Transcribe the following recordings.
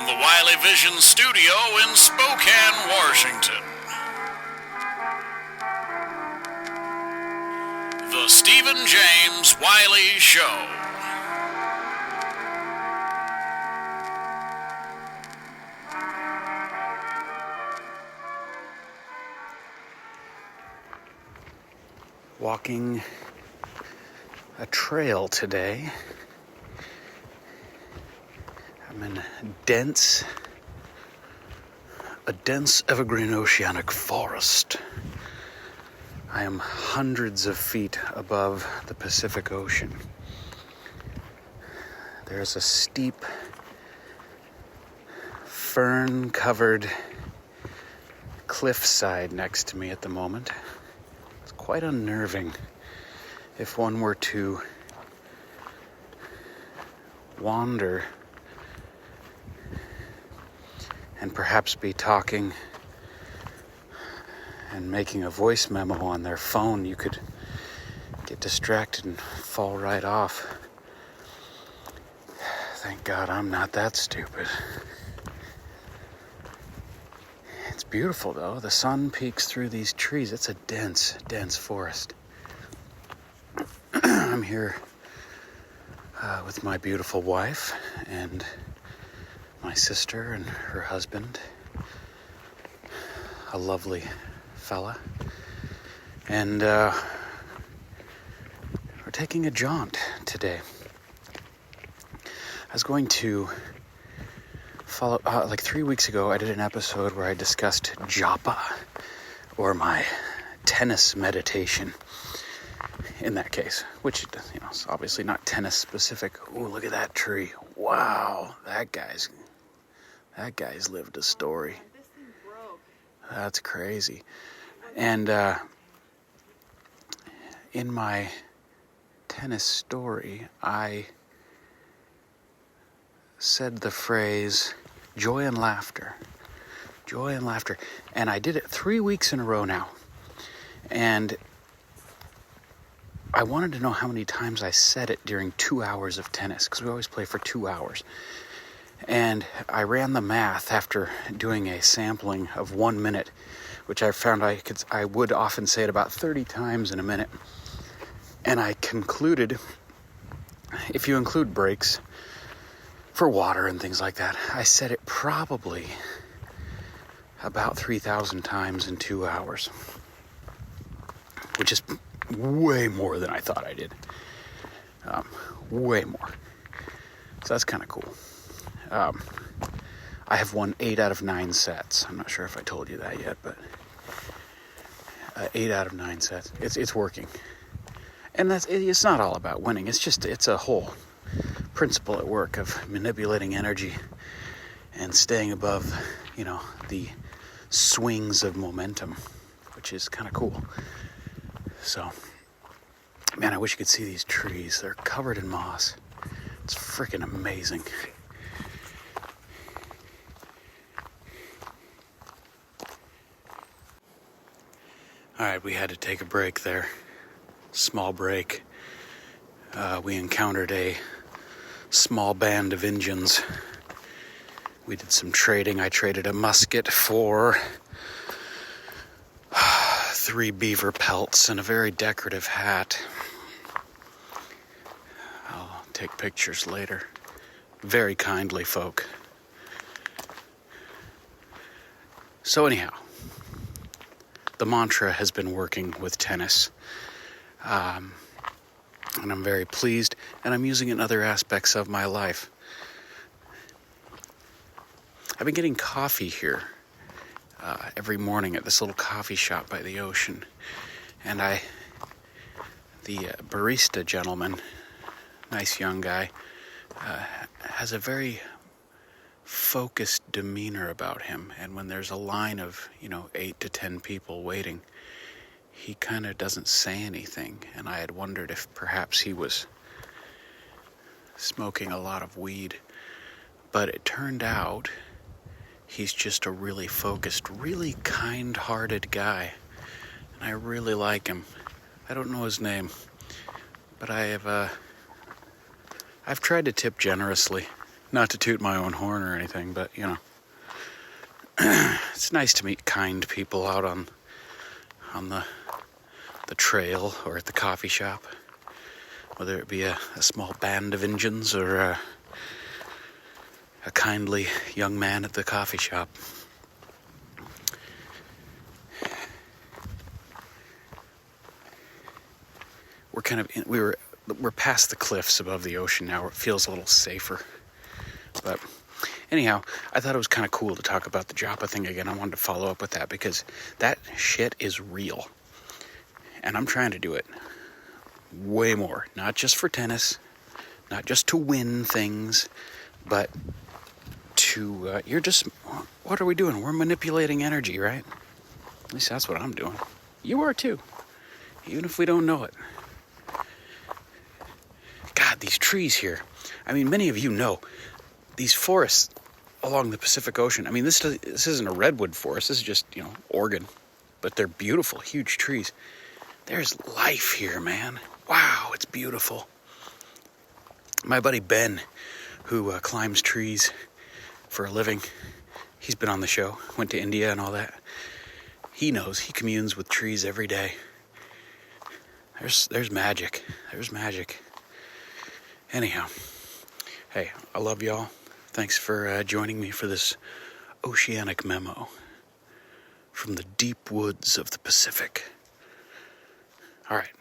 the Wiley Vision studio in Spokane, Washington. The Stephen James Wiley Show. Walking a trail today. I'm in a dense evergreen oceanic forest. I am hundreds of feet above the Pacific Ocean. There's a steep, fern-covered cliffside next to me at the moment. It's quite unnerving if one were to wander and perhaps be talking and making a voice memo on their phone. You could get distracted and fall right off. Thank God I'm not that stupid. It's beautiful though. The sun peeks through these trees. It's a dense forest. I'm here with my beautiful wife and my sister and her husband, a lovely fella, and we're taking a jaunt today. I was going to follow, like 3 weeks ago, I did an episode where I discussed japa, or my tennis meditation in that case, which, you know, is obviously not tennis specific. Ooh, look at that tree. Wow, that guy's lived a story. This thing broke. That's crazy. And in my tennis story, I said the phrase joy and laughter. Joy and laughter. And I did it 3 weeks in a row now. And I wanted to know how many times I said it during 2 hours of tennis, because we always play for 2 hours. And I ran the math after doing a sampling of 1 minute, which I found I would often say it about 30 times in a minute. And I concluded, if you include breaks for water and things like that, I said it probably about 3,000 times in 2 hours, which is way more than I thought I did. Way more. So that's kind of cool. I have won 8 out of 9 sets. I'm not sure if I told you that yet, but 8 out of 9 sets. It's working. And it's not all about winning. It's a whole principle at work of manipulating energy and staying above, the swings of momentum, which is kind of cool. So, man, I wish you could see these trees. They're covered in moss. It's freaking amazing. All right, we had to take a break there. Small break. We encountered a small band of Indians. We did some trading. I traded a musket for 3 beaver pelts and a very decorative hat. I'll take pictures later. Very kindly folk. So anyhow, the mantra has been working with tennis. And I'm very pleased, and I'm using it in other aspects of my life. I've been getting coffee here every morning at this little coffee shop by the ocean. And the barista gentleman, nice young guy, has a very focused demeanor about him. And when there's a line of, 8 to 10 people waiting, he kind of doesn't say anything. And I had wondered if perhaps he was smoking a lot of weed. But it turned out he's just a really focused, really kind-hearted guy. And I really like him. I don't know his name, but I've tried to tip generously. Not to toot my own horn or anything, but, you know, it's nice to meet kind people out on the trail or at the coffee shop, whether it be a small band of Indians or a kindly young man at the coffee shop. We're past the cliffs above the ocean now. It feels a little safer. But anyhow, I thought it was kind of cool to talk about the Joppa thing again. I wanted to follow up with that because that shit is real. And I'm trying to do it way more. Not just for tennis, not just to win things, but to, what are we doing? We're manipulating energy, right? At least that's what I'm doing. You are too, even if we don't know it. God, these trees here. I mean, many of you know these forests along the Pacific Ocean. I mean, this isn't a redwood forest. This is just, Oregon. But they're beautiful, huge trees. There's life here, man. Wow, it's beautiful. My buddy Ben, who climbs trees for a living, he's been on the show, went to India and all that. He knows, he communes with trees every day. There's magic. There's magic. Anyhow, hey, I love y'all. Thanks for joining me for this Oceanic Memo from the deep woods of the Pacific. All right,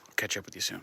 I'll catch up with you soon.